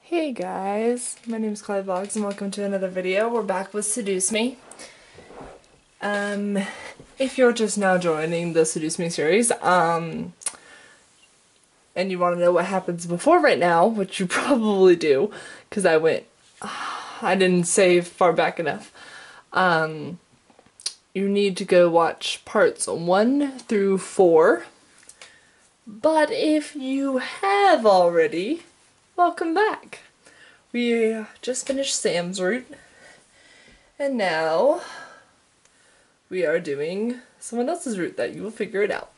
Hey guys, my name is Chloe Vlogs and welcome to another video. We're back with Seduce Me. If you're just now joining the Seduce Me series, and you want to know what happens before right now, which you probably do, because I didn't save far back enough. You need to go watch parts 1 through 4. But if you have already, welcome back. We just finished Sam's route, and now we are doing someone else's route that you will figure it out.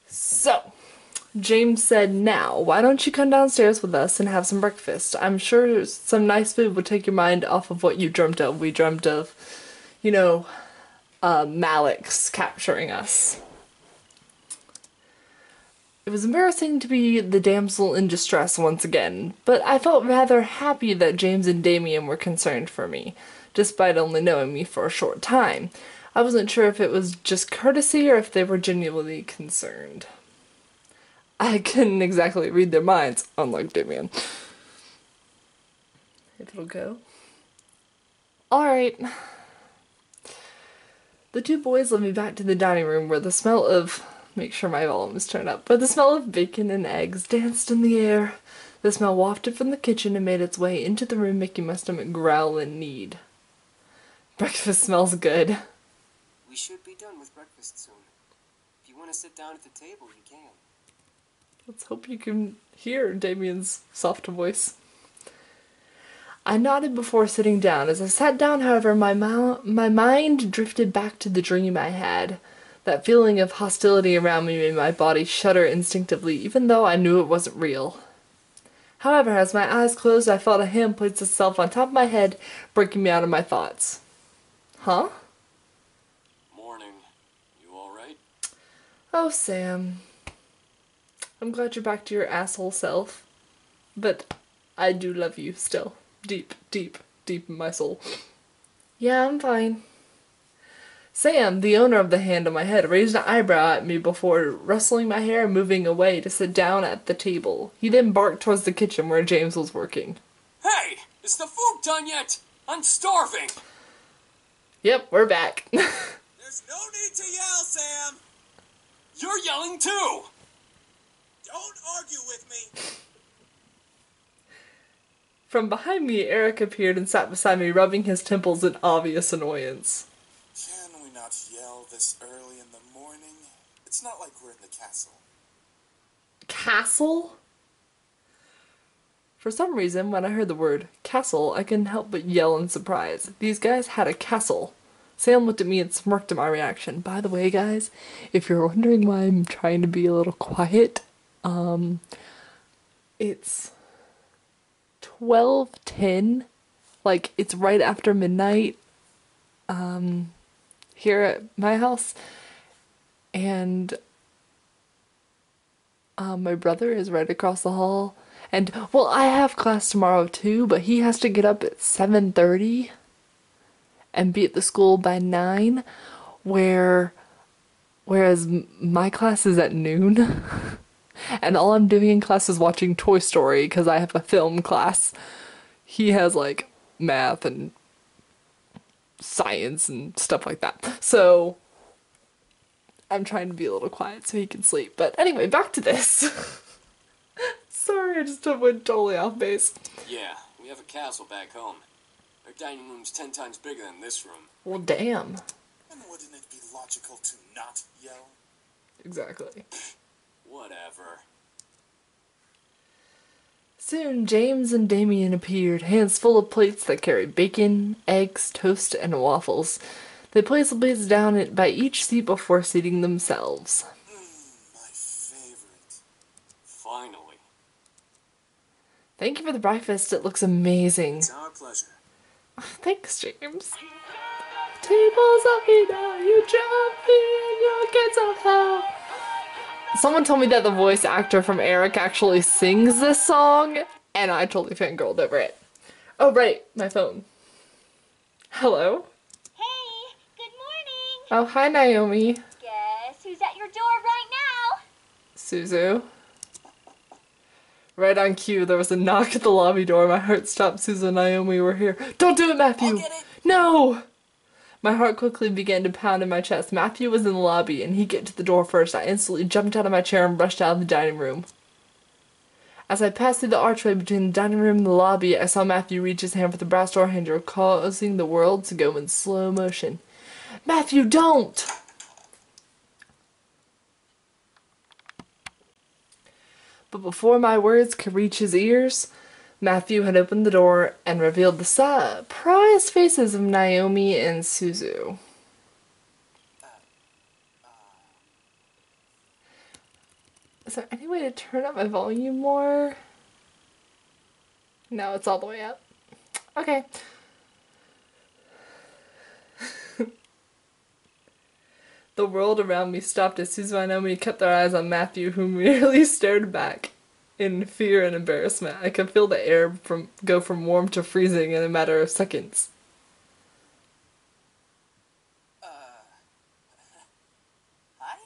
So, James said, now, why don't you come downstairs with us and have some breakfast? I'm sure some nice food would take your mind off of what you dreamt of. We dreamt of, Malik's capturing us. It was embarrassing to be the damsel in distress once again, but I felt rather happy that James and Damien were concerned for me, despite only knowing me for a short time. I wasn't sure if it was just courtesy or if they were genuinely concerned. I couldn't exactly read their minds, unlike Damien. If it'll go. Alright. The two boys led me back to the dining room where the smell of... Make sure my volume is turned up. But the smell of bacon and eggs danced in the air. The smell wafted from the kitchen and made its way into the room, making my stomach growl in need. Breakfast smells good. We should be done with breakfast soon. If you want to sit down at the table, you can. Let's hope you can hear Damien's soft voice. I nodded before sitting down. As I sat down, however, my mind drifted back to the dream I had. That feeling of hostility around me made my body shudder instinctively, even though I knew it wasn't real. However, as my eyes closed, I felt a hand place itself on top of my head, breaking me out of my thoughts. Huh? Morning. You alright? Oh, Sam. I'm glad you're back to your asshole self. But I do love you still. Deep, deep, deep in my soul. Yeah, I'm fine. Sam, the owner of the hand on my head, raised an eyebrow at me before rustling my hair and moving away to sit down at the table. He then barked towards the kitchen where James was working. Hey! Is the food done yet? I'm starving! Yep, we're back. There's no need to yell, Sam! You're yelling too! Don't argue with me! From behind me, Erik appeared and sat beside me, rubbing his temples in obvious annoyance. Can we not yell this early in the morning? It's not like we're in the castle. Castle? For some reason, when I heard the word castle, I couldn't help but yell in surprise. These guys had a castle. Sam looked at me and smirked at my reaction. By the way, guys, if you're wondering why I'm trying to be a little quiet, it's 12:10. Like, it's right after midnight, here at my house, and my brother is right across the hall, and well, I have class tomorrow too, but he has to get up at 7:30 and be at the school by 9, whereas my class is at noon. And all I'm doing in class is watching Toy Story because I have a film class. He has like math and science and stuff like that. So I'm trying to be a little quiet so he can sleep. But anyway, back to this. Sorry, I just went totally off base. Yeah, we have a castle back home. Our dining room's 10 times bigger than this room. Well, damn. And wouldn't it be logical to not yell? Exactly. Whatever. Soon, James and Damien appeared, hands full of plates that carried bacon, eggs, toast, and waffles. They placed the plates down by each seat before seating themselves. My favorite. Finally. Thank you for the breakfast. It looks amazing. It's our pleasure. Thanks, James. Tables up, you know, you jump in your kids of hell. Someone told me that the voice actor from Erik actually sings this song, and I totally fangirled over it. Oh, right, my phone. Hello? Hey, good morning. Oh, hi, Naomi. Guess who's at your door right now? Suzu. Right on cue, there was a knock at the lobby door. My heart stopped. Susan and Naomi were here. Don't do it, Matthew! I'll get it. No! My heart quickly began to pound in my chest. Matthew was in the lobby, and he'd get to the door first. I instantly jumped out of my chair and rushed out of the dining room. As I passed through the archway between the dining room and the lobby, I saw Matthew reach his hand for the brass door handle, causing the world to go in slow motion. Matthew, don't! But before my words could reach his ears, Matthew had opened the door and revealed the surprised faces of Naomi and Suzu. Is there any way to turn up my volume more? No, it's all the way up. Okay. The world around me stopped as Suzu and Naomi kept their eyes on Matthew, who merely stared back in fear and embarrassment. I could feel the air go from warm to freezing in a matter of seconds. Hi?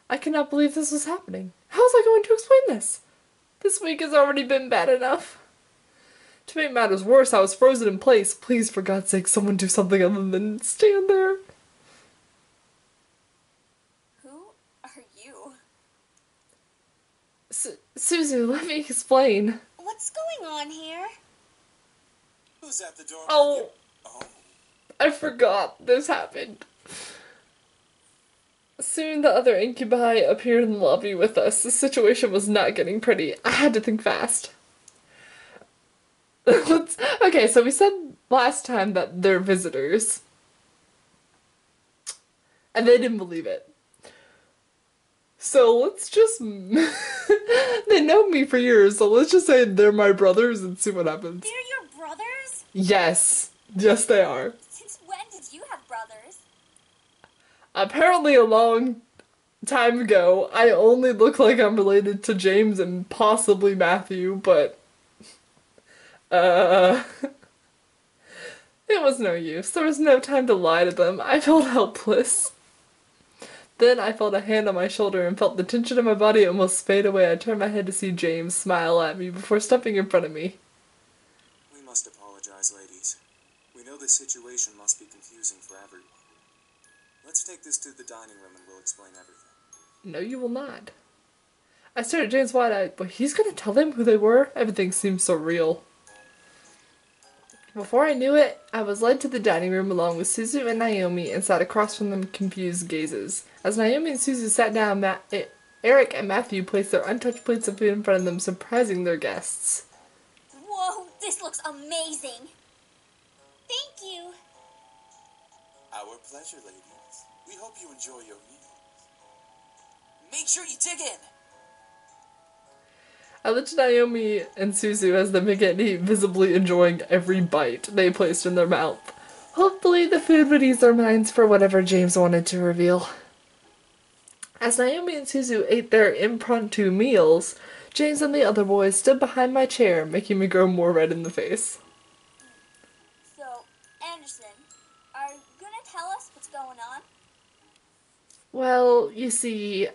I cannot believe this was happening. How was I going to explain this? This week has already been bad enough. To make matters worse, I was frozen in place. Please, for God's sake, someone do something other than stand there. Who are you? Suzu, let me explain. What's going on here? Who's at the door? Oh, Oh, I forgot this happened. Soon the other incubi appeared in the lobby with us. The situation was not getting pretty. I had to think fast. Okay, so we said last time that they're visitors. And they didn't believe it. So let's just... They know me for years, so let's just say they're my brothers and see what happens. They're your brothers? Yes. Yes, they are. Since when did you have brothers? Apparently a long time ago, I only look like I'm related to James and possibly Matthew, but... It was no use. There was no time to lie to them. I felt helpless. Then I felt a hand on my shoulder and felt the tension of my body almost fade away. I turned my head to see James smile at me before stepping in front of me. we must apologize, ladies. We know the situation must be confusing for everyone. Let's take this to the dining room and we'll explain everything. No, you will not. I stared at James wide-eyed, but he's gonna tell them who they were? Everything seemed so real. Before I knew it, I was led to the dining room along with Suzu and Naomi and sat across from them confused gazes. As Naomi and Suzu sat down, Erik and Matthew placed their untouched plates of food in front of them, surprising their guests. Whoa, this looks amazing. Thank you. Our pleasure, ladies. We hope you enjoy your meal. Make sure you dig in. I looked at Naomi and Suzu as they began to eat, visibly enjoying every bite they placed in their mouth. Hopefully the food would ease their minds for whatever James wanted to reveal. As Naomi and Suzu ate their impromptu meals, James and the other boys stood behind my chair, making me grow more red in the face. So, Anderson, are you gonna tell us what's going on? Well, you see,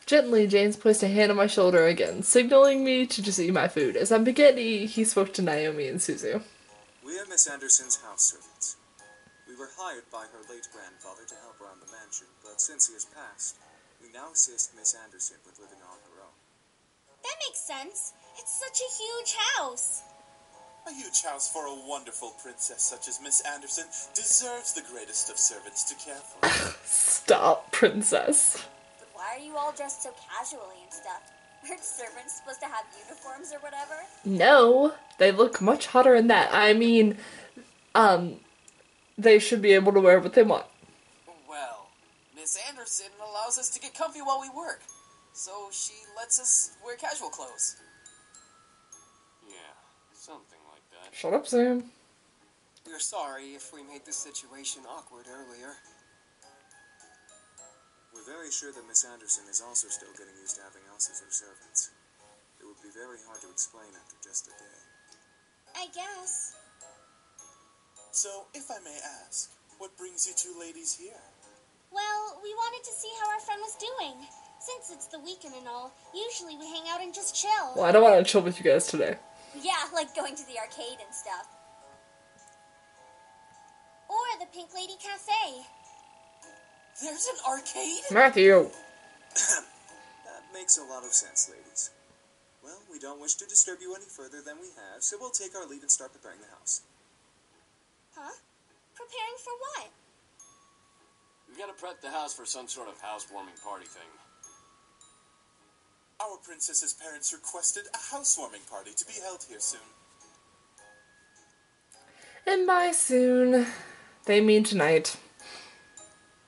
Gently, James placed a hand on my shoulder again, signaling me to just eat my food. As I began to eat, he spoke to Naomi and Suzu. We are Miss Anderson's house servants. We were hired by her late grandfather to help around the mansion, but since he has passed, we now assist Miss Anderson with living on her own. That makes sense. It's such a huge house. A huge house for a wonderful princess such as Miss Anderson deserves the greatest of servants to care for. Stop, princess. But why are you all dressed so casually and stuff? Aren't servants supposed to have uniforms or whatever? No, they look much hotter than that. I mean, they should be able to wear what they want. Well, Miss Anderson allows us to get comfy while we work, so she lets us wear casual clothes. Yeah, something like that. Shut up, Sam. We're sorry if we made this situation awkward earlier. We're very sure that Miss Anderson is also still getting used to having us as her servants. It would be very hard to explain after just a day. I guess. So, if I may ask, what brings you two ladies here? Well, we wanted to see how our friend was doing. Since it's the weekend and all, usually we hang out and just chill. Well, I don't want to chill with you guys today. Yeah, like going to the arcade and stuff. Or the Pink Lady Cafe. There's an arcade? Matthew! That makes a lot of sense, ladies. Well, we don't wish to disturb you any further than we have, so we'll take our leave and start preparing the house. Huh? Preparing for what? We've got to prep the house for some sort of housewarming party thing. Our princess's parents requested a housewarming party to be held here soon. And by soon, they mean tonight.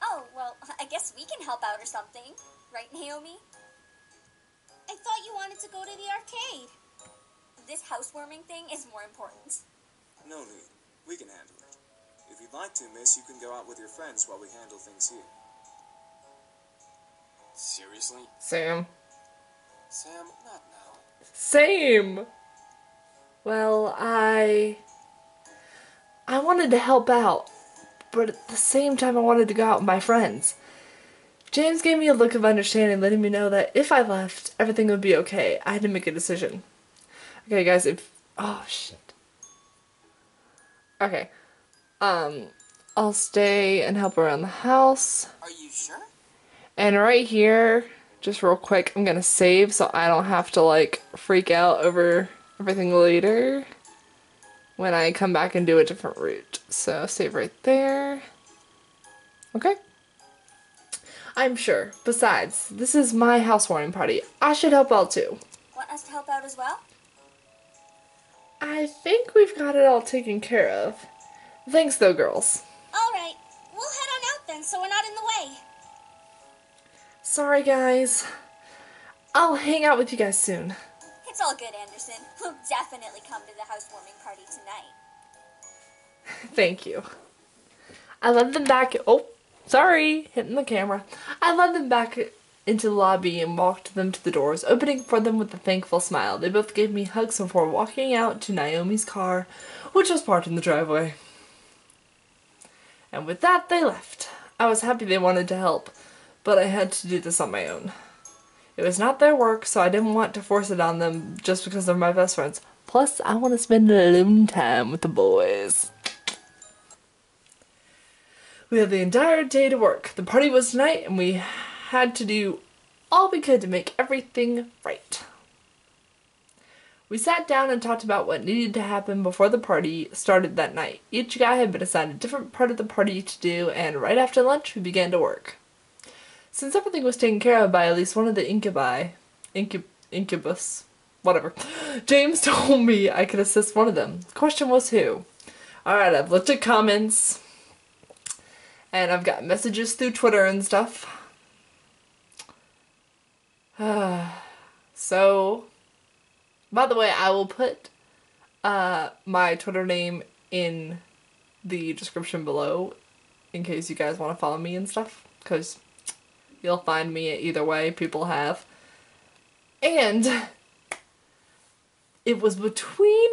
Oh, well, I guess we can help out or something. Right, Naomi? I thought you wanted to go to the arcade. This housewarming thing is more important. No need. We can handle it. If you'd like to, miss, you can go out with your friends while we handle things here. Seriously? Sam. Sam, not now. Same! Well, I wanted to help out, but at the same time I wanted to go out with my friends. James gave me a look of understanding, letting me know that if I left, everything would be okay. I had to make a decision. Okay, guys, oh, shit. Okay. I'll stay and help around the house. Are you sure? And right here, just real quick, I'm gonna save so I don't have to, like, freak out over everything later when I come back and do a different route. So, save right there. Okay. I'm sure. Besides, this is my housewarming party. I should help out too. Want us to help out as well? I think we've got it all taken care of. Thanks though, girls. Alright, we'll head on out then so we're not in the way. Sorry, guys. I'll hang out with you guys soon. It's all good, Anderson. We'll definitely come to the housewarming party tonight. Thank you. I led them back. Oh, sorry, hitting the camera. I led them back into the lobby and walked them to the doors, opening for them with a thankful smile. They both gave me hugs before walking out to Naomi's car, which was parked in the driveway. And with that, they left. I was happy they wanted to help, but I had to do this on my own. It was not their work, so I didn't want to force it on them just because they're my best friends. Plus, I want to spend alone time with the boys. We had the entire day to work. The party was tonight, and we had to do all we could to make everything right. We sat down and talked about what needed to happen before the party started that night. Each guy had been assigned a different part of the party to do, and right after lunch, we began to work. Since everything was taken care of by at least one of the incubus, whatever, James told me I could assist one of them. The question was who? Alright, I've looked at comments, and I've got messages through Twitter and stuff. So, by the way, I will put my Twitter name in the description below in case you guys want to follow me and stuff, because you'll find me either way, people have. And it was between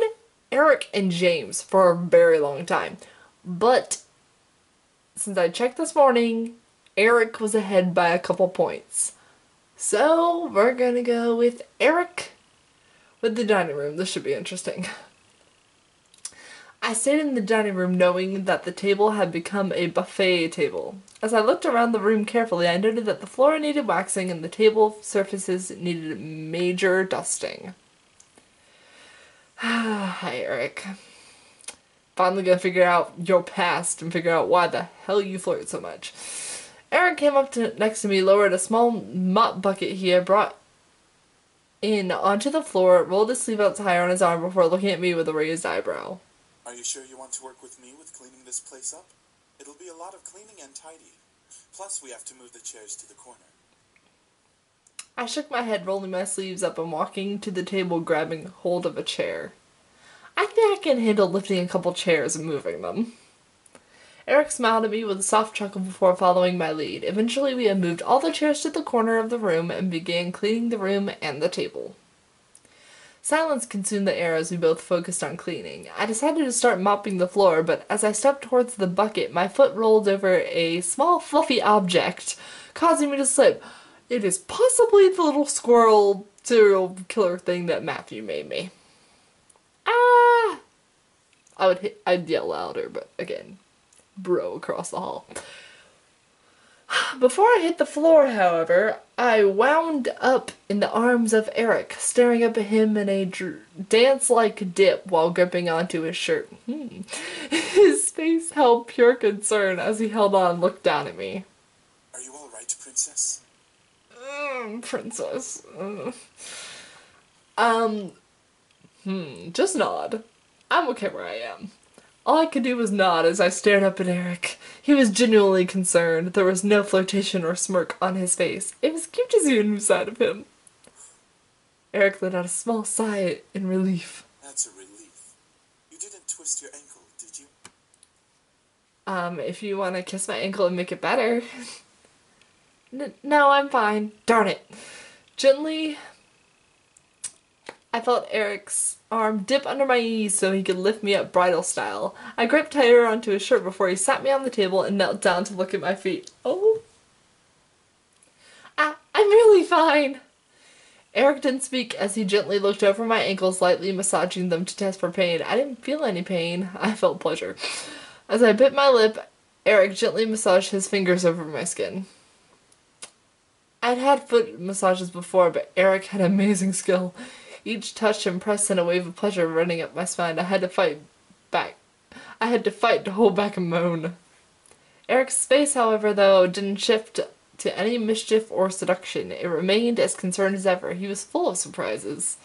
Erik and James for a very long time. But since I checked this morning, Erik was ahead by a couple points. So we're gonna go with Erik with the dining room. This should be interesting. I stayed in the dining room knowing that the table had become a buffet table. As I looked around the room carefully, I noted that the floor needed waxing and the table surfaces needed major dusting. Hi, Erik. Finally gonna figure out your past and figure out why the hell you flirt so much. Erik came up next to me, lowered a small mop bucket he had brought in onto the floor, rolled his sleeve out higher on his arm before looking at me with a raised eyebrow. Are you sure you want to work with me with cleaning this place up? It'll be a lot of cleaning and tidying. Plus, we have to move the chairs to the corner. I shook my head, rolling my sleeves up and walking to the table, grabbing hold of a chair. I think I can handle lifting a couple chairs and moving them. Erik smiled at me with a soft chuckle before following my lead. Eventually, we had moved all the chairs to the corner of the room and began cleaning the room and the table. Silence consumed the air as we both focused on cleaning. I decided to start mopping the floor, but as I stepped towards the bucket, my foot rolled over a small fluffy object, causing me to slip. It is possibly the little squirrel serial killer thing that Matthew made me. Ah! I'd yell louder, but again, bro across the hall. Before I hit the floor, however, I wound up in the arms of Erik, staring up at him in a dance-like dip while gripping onto his shirt. His face held pure concern as he held on and looked down at me. Are you all right, princess? Princess. Just nod. I'm okay where I am. All I could do was nod as I stared up at Erik. He was genuinely concerned. There was no flirtation or smirk on his face. It was cute to see a new side of him. Erik let out a small sigh in relief. That's a relief. You didn't twist your ankle, did you? If you want to kiss my ankle and make it better. No, I'm fine. Darn it. Gently, I felt Erik's arm dip under my knees so he could lift me up bridal style. I gripped tighter onto his shirt before he sat me on the table and knelt down to look at my feet. Oh. I'm really fine. Erik didn't speak as he gently looked over my ankles, lightly massaging them to test for pain. I didn't feel any pain. I felt pleasure. As I bit my lip, Erik gently massaged his fingers over my skin. I'd had foot massages before, but Erik had amazing skill. Each touch impressed sent a wave of pleasure running up my spine. I had to fight to hold back a moan. Erik's face, however, though, didn't shift to any mischief or seduction. It remained as concerned as ever. He was full of surprises.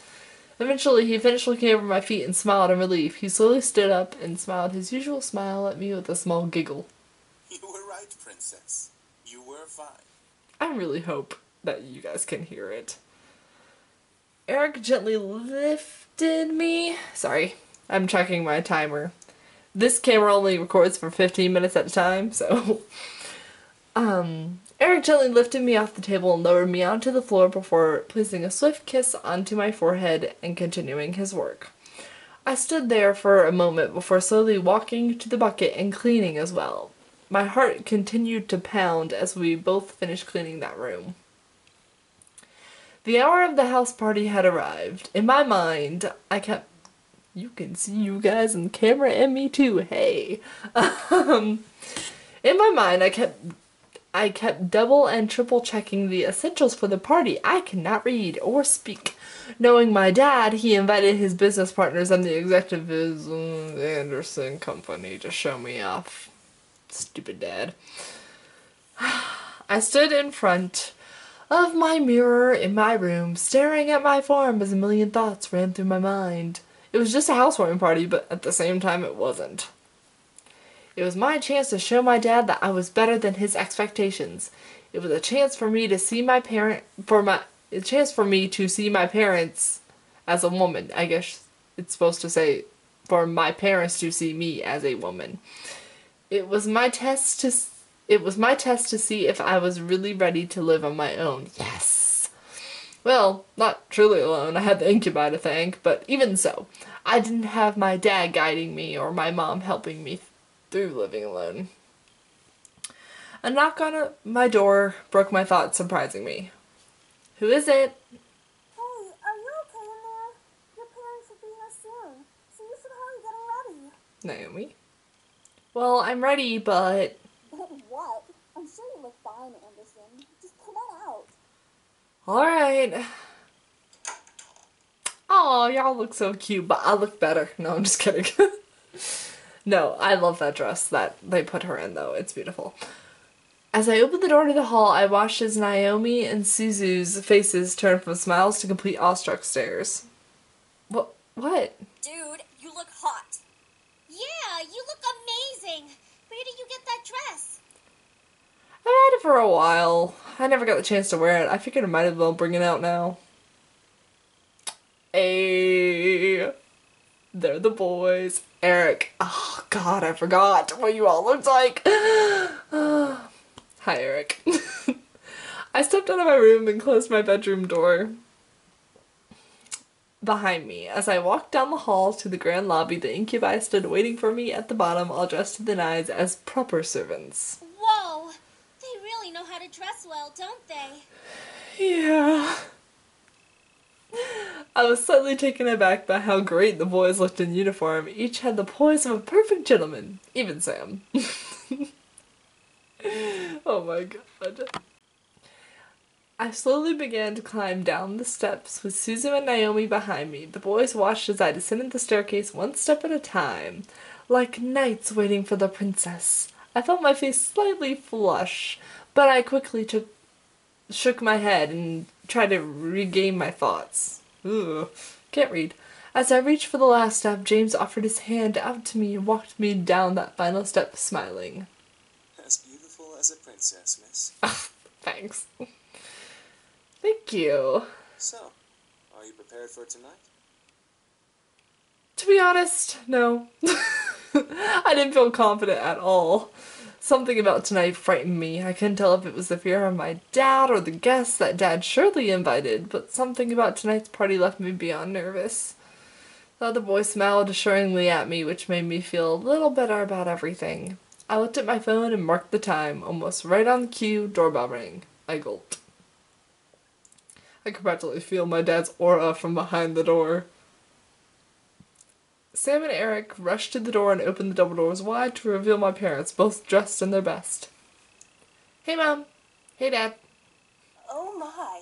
Eventually, he finished looking over my feet and smiled in relief. He slowly stood up and smiled his usual smile at me with a small giggle. You were right, princess. You were fine. I really hope that you guys can hear it. Erik gently lifted me. Sorry, I'm checking my timer. This camera only records for 15 minutes at a time, so... Erik gently lifted me off the table and lowered me onto the floor before placing a swift kiss onto my forehead and continuing his work. I stood there for a moment before slowly walking to the bucket and cleaning as well. My heart continued to pound as we both finished cleaning that room. The hour of the house party had arrived. In my mind, you can see you guys in the camera and me too, hey. In my mind, I kept double and triple checking the essentials for the party. I cannot read or speak. Knowing my dad, he invited his business partners and the executives of the Anderson Company to show me off. Stupid dad. I stood in front of my mirror in my room, staring at my form as a million thoughts ran through my mind. It was just a housewarming party, but at the same time it wasn't. It was my chance to show my dad that I was better than his expectations. It was a chance for me to see my parents as a woman. I guess it's supposed to say for my parents to see me as a woman. It was my test to see if I was really ready to live on my own. Yes. Well, not truly alone. I had the incubi to thank, but even so, I didn't have my dad guiding me or my mom helping me through living alone. A knock on my door broke my thoughts, surprising me. Who is it? Hey, are you okay in there? Your parents will be here soon, so you should hurry getting ready. Naomi? Well, I'm ready, but... What? I'm sure you look fine, Anderson. Just come on out. Alright. Oh, y'all look so cute, but I look better. No, I'm just kidding. No, I love that dress that they put her in, though. It's beautiful. As I opened the door to the hall, I watched as Naomi and Suzu's faces turn from smiles to complete awestruck stares. What? Dude, you look hot. Yeah, you look amazing. Where did you get that dress? I've had it for a while. I never got the chance to wear it. I figured I might as well bring it out now. Hey, they're the boys. Erik. Oh, God, I forgot what you all looked like. Hi, Erik. I stepped out of my room and closed my bedroom door behind me. As I walked down the hall to the grand lobby, the incubi stood waiting for me at the bottom, all dressed to the nines as proper servants. Whoa, they really know how to dress well, don't they? Yeah. I was slightly taken aback by how great the boys looked in uniform. Each had the poise of a perfect gentleman. Even Sam. Oh my god. I slowly began to climb down the steps with Suzu and Naomi behind me. The boys watched as I descended the staircase one step at a time, like knights waiting for the princess. I felt my face slightly flush, but I quickly shook my head and tried to regain my thoughts. Ugh, can't read. As I reached for the last step, James offered his hand out to me and walked me down that final step, smiling. As beautiful as a princess, miss. Thanks. Thank you. So, are you prepared for tonight? To be honest, no. I didn't feel confident at all. Something about tonight frightened me. I couldn't tell if it was the fear of my dad or the guests that Dad surely invited, but something about tonight's party left me beyond nervous. The other boy smiled assuringly at me, which made me feel a little better about everything. I looked at my phone and marked the time. Almost right on cue, doorbell rang. I gulped. I could practically feel my dad's aura from behind the door. Sam and Erik rushed to the door and opened the double doors wide to reveal my parents, both dressed in their best. Hey, Mom. Hey, Dad. Oh my,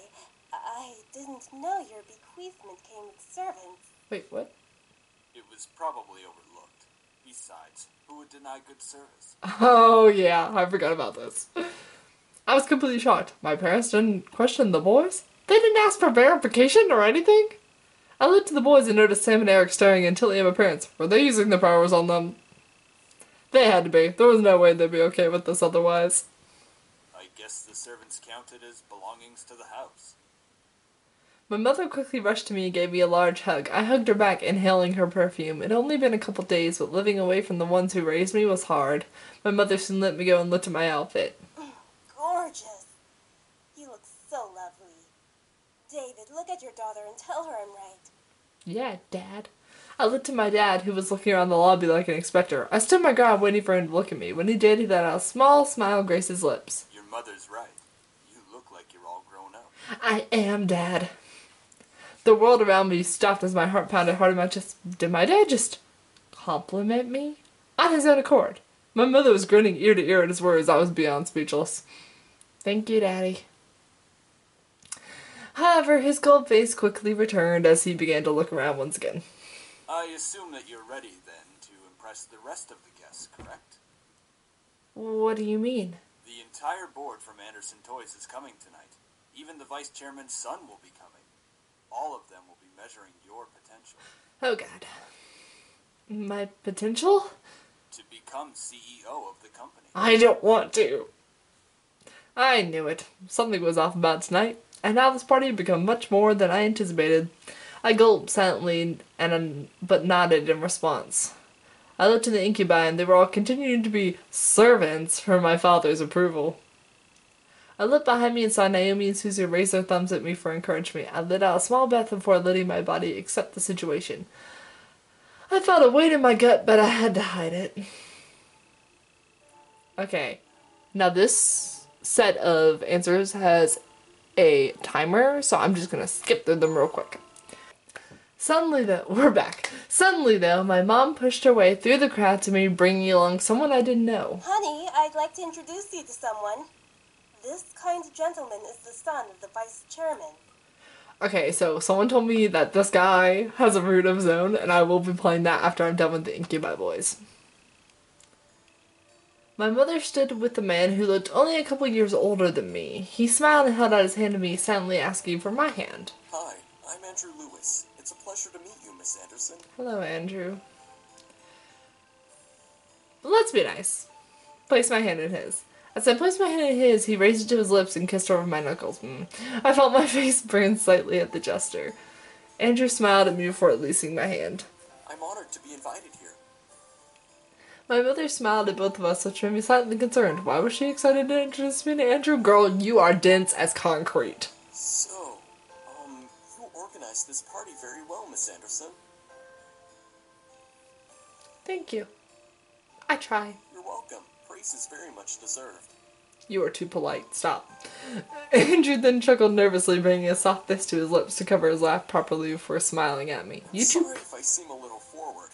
I didn't know your bequeathment came with servants. Wait, what? It was probably overlooked. Besides, who would deny good service? Oh, yeah, I forgot about this. I was completely shocked. My parents didn't question the boys. They didn't ask for verification or anything. I looked at the boys and noticed Sam and Erik staring intently at my parents. Were they using their powers on them? They had to be. There was no way they'd be okay with this otherwise. I guess the servants counted as belongings to the house. My mother quickly rushed to me and gave me a large hug. I hugged her back, inhaling her perfume. It had only been a couple days, but living away from the ones who raised me was hard. My mother soon let me go and looked at my outfit. Gorgeous. You look so lovely. David, look at your daughter and tell her I'm right. Yeah, Dad. I looked at my dad, who was looking around the lobby like an inspector. I stood my ground waiting for him to look at me. When he did, he let out a small smile grace his lips. Your mother's right. You look like you're all grown up. I am, Dad. The world around me stopped as my heart pounded hard in my chest. Did my dad just compliment me? On his own accord. My mother was grinning ear to ear at his words. I was beyond speechless. Thank you, Daddy. However, his cold face quickly returned as he began to look around once again. I assume that you're ready, then, to impress the rest of the guests, correct? What do you mean? The entire board from Anderson Toys is coming tonight. Even the vice chairman's son will be coming. All of them will be measuring your potential. Oh, God. My potential? To become CEO of the company. I don't want to. I knew it. Something was off about tonight, and now this party had become much more than I anticipated. I gulped silently, but nodded in response. I looked to the incubi, and they were all continuing to be servants for my father's approval. I looked behind me and saw Naomi and Suzu raise their thumbs at me for encouragement. I let out a small breath before letting my body accept the situation. I felt a weight in my gut, but I had to hide it. Okay. Now this set of answers has a timer, so I'm just gonna skip through them real quick. We're back. Suddenly, though, my mom pushed her way through the crowd to me, bringing along someone I didn't know. Honey, I'd like to introduce you to someone. This kind gentleman is the son of the vice chairman. Okay, so someone told me that this guy has a root of his own, and I will be playing that after I'm done with the Incubi Boys. My mother stood with a man who looked only a couple years older than me. He smiled and held out his hand to me, silently asking for my hand. Hi, I'm Andrew Lewis. It's a pleasure to meet you, Miss Anderson. Hello, Andrew. Let's be nice. Place my hand in his. As I placed my hand in his, he raised it to his lips and kissed over my knuckles. I felt my face burn slightly at the gesture. Andrew smiled at me before releasing my hand. I'm honored to be invited here. My mother smiled at both of us, which made me slightly concerned. Why was she excited to introduce me to Andrew? Girl, you are dense as concrete. So, you organized this party very well, Miss Anderson. Thank you. I try. You're welcome. Praise is very much deserved. You are too polite. Stop. Andrew then chuckled nervously, bringing a soft fist to his lips to cover his laugh properly before smiling at me. You too. Sorry if I seem a little forward.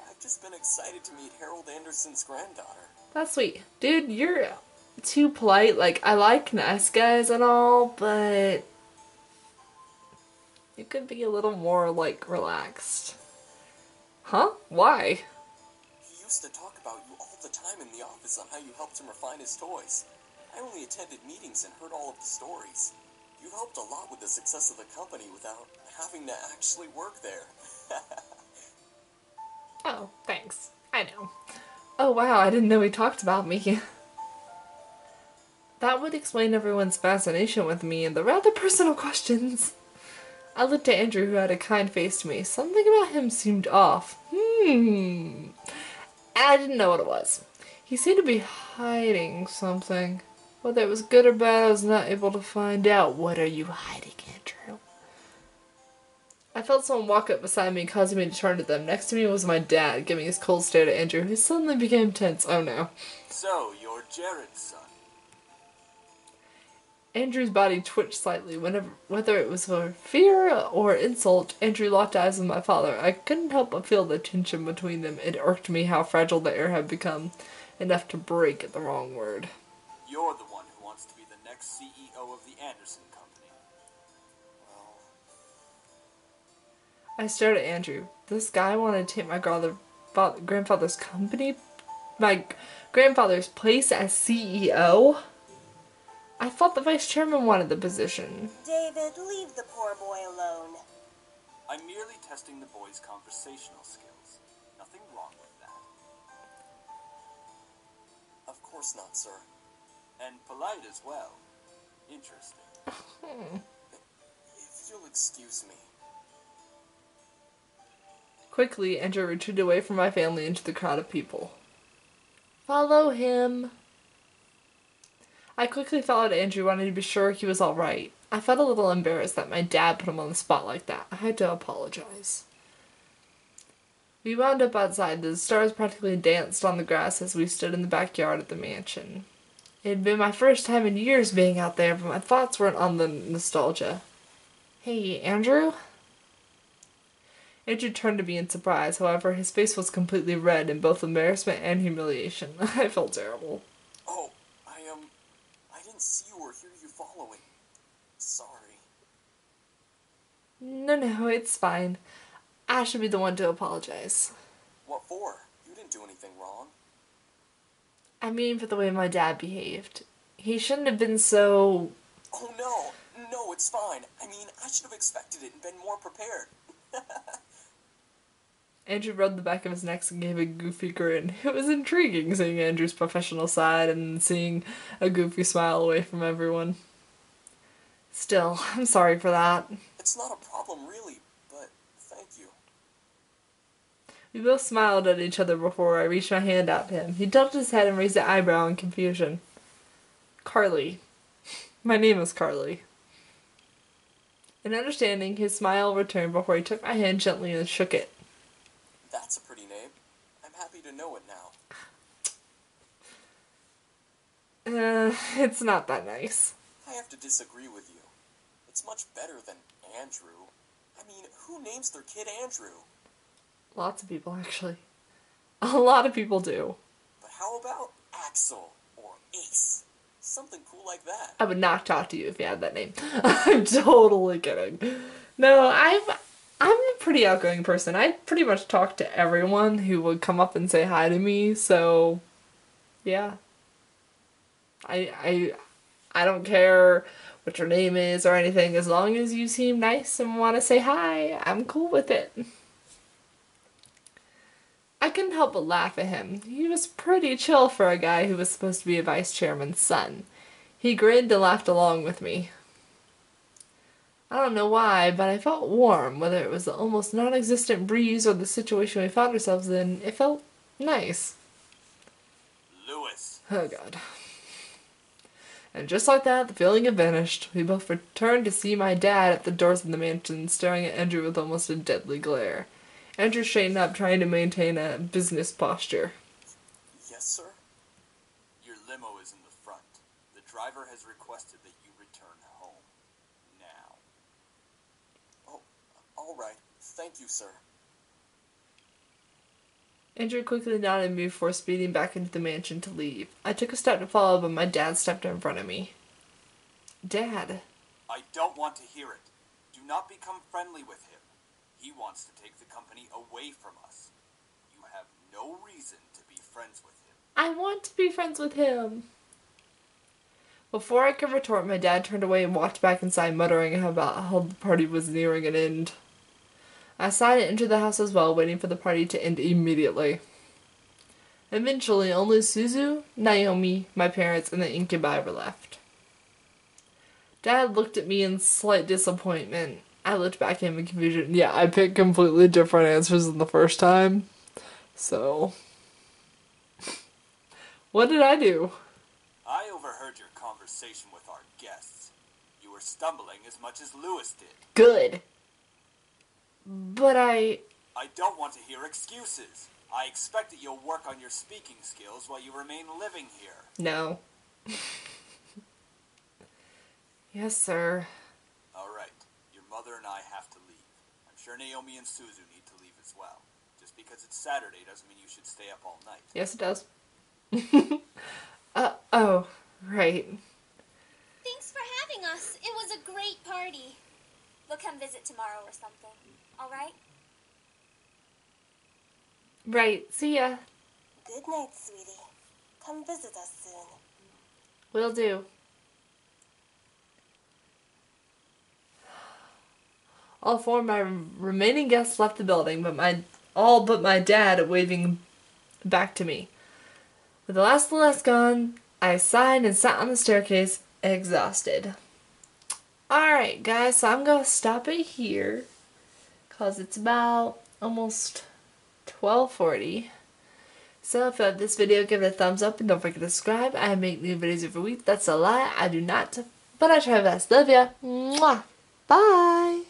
I've just been excited to meet Harold Anderson's granddaughter. That's sweet. Dude, you're too polite. Like, I like nice guys and all, but you could be a little more, like, relaxed. Huh? Why? He used to talk about you all the time in the office on how you helped him refine his toys. I only attended meetings and heard all of the stories. You helped a lot with the success of the company without having to actually work there. Oh, thanks. I know. Oh wow, I didn't know he talked about me. That would explain everyone's fascination with me and the rather personal questions. I looked at Andrew, who had a kind face to me. Something about him seemed off. And I didn't know what it was. He seemed to be hiding something. Whether it was good or bad, I was not able to find out. What are you hiding, Andrew? I felt someone walk up beside me, causing me to turn to them. Next to me was my dad, giving his cold stare to Andrew, who suddenly became tense. Oh no. So, you're Jared's son. Andrew's body twitched slightly. Whether it was for fear or insult, Andrew locked eyes with my father. I couldn't help but feel the tension between them. It irked me how fragile the air had become, enough to break at the wrong word. You're the one who wants to be the next CEO of the Anderson Company. Well, I stared at Andrew. This guy wanted to take my grandfather's company? My grandfather's place as CEO? I thought the vice chairman wanted the position. David, leave the poor boy alone. I'm merely testing the boy's conversational skills. Nothing wrong with that. of course not, sir. And polite as well. Interesting. If you'll excuse me. Quickly, Andrew retreated away from my family into the crowd of people. Follow him. I quickly followed Andrew, wanting to be sure he was all right. I felt a little embarrassed that my dad put him on the spot like that. I had to apologize. We wound up outside. The stars practically danced on the grass as we stood in the backyard of the mansion. It had been my first time in years being out there, but my thoughts weren't on the nostalgia. Hey, Andrew? Andrew turned to me in surprise. However, his face was completely red in both embarrassment and humiliation. I felt terrible. Oh, I didn't see you or hear you following. Sorry. No, it's fine. I should be the one to apologize. What for? You didn't do anything wrong. I mean, for the way my dad behaved. He shouldn't have been so... Oh, no, it's fine. I mean, I should have expected it and been more prepared. Andrew rubbed the back of his neck and gave a goofy grin. It was intriguing seeing Andrew's professional side and seeing a goofy smile away from everyone. Still, I'm sorry for that. It's not a problem, really, but thank you. We both smiled at each other before I reached my hand out to him. He tilted his head and raised an eyebrow in confusion. Carly. My name is Carly. In understanding, his smile returned before he took my hand gently and shook it. That's a pretty name. I'm happy to know it now. It's not that nice. I have to disagree with you. It's much better than Andrew. I mean, who names their kid Andrew? Lots of people, actually. A lot of people do. But how about Axel or Ace? Something cool like that. I would not talk to you if you had that name. I'm totally kidding. No, I'm a pretty outgoing person. I pretty much talk to everyone who would come up and say hi to me, so yeah. I don't care what your name is or anything. As long as you seem nice and want to say hi, I'm cool with it. I couldn't help but laugh at him. He was pretty chill for a guy who was supposed to be a vice chairman's son. He grinned and laughed along with me. I don't know why, but I felt warm. Whether it was the almost non-existent breeze or the situation we found ourselves in, it felt nice. Lewis. Oh god. And just like that, the feeling had vanished. We both returned to see my dad at the doors of the mansion, staring at Andrew with almost a deadly glare. Andrew straightened up, trying to maintain a business posture. Yes, sir? Your limo is in the driver has requested that you return home. Now. Oh, all right. Thank you, sir. Andrew quickly nodded me before speeding back into the mansion to leave. I took a step to follow, but my dad stepped in front of me. Dad. I don't want to hear it. Do not become friendly with him. He wants to take the company away from us. You have no reason to be friends with him. I want to be friends with him. Before I could retort, my dad turned away and walked back inside, muttering about how the party was nearing an end. I sighed and entered the house as well, waiting for the party to end immediately. Eventually, only Suzu, Naomi, my parents, and the incubi were left. Dad looked at me in slight disappointment. I looked back at him in confusion. Yeah, I picked completely different answers than the first time. So, what did I do? I overheard your conversation with our guests. You were stumbling as much as Lewis did. Good. But I don't want to hear excuses. I expect that you'll work on your speaking skills while you remain living here. No. Yes, sir. All right. Your mother and I have to leave. I'm sure Naomi and Suzu need to leave as well. Just because it's Saturday doesn't mean you should stay up all night. Yes, it does. Oh, right. Thanks for having us. It was a great party. We'll come visit tomorrow or something. All right? Right. See ya. Good night, sweetie. Come visit us soon. Will do. All four of my remaining guests left the building, but my dad waving back to me. With the last gone, I sighed and sat on the staircase, exhausted. Alright, guys, so I'm gonna stop it here, because it's about almost 12:40. So if you like this video, give it a thumbs up and don't forget to subscribe. I make new videos every week. That's a lie. I do not, but I try my best. Love ya. Mwah. Bye.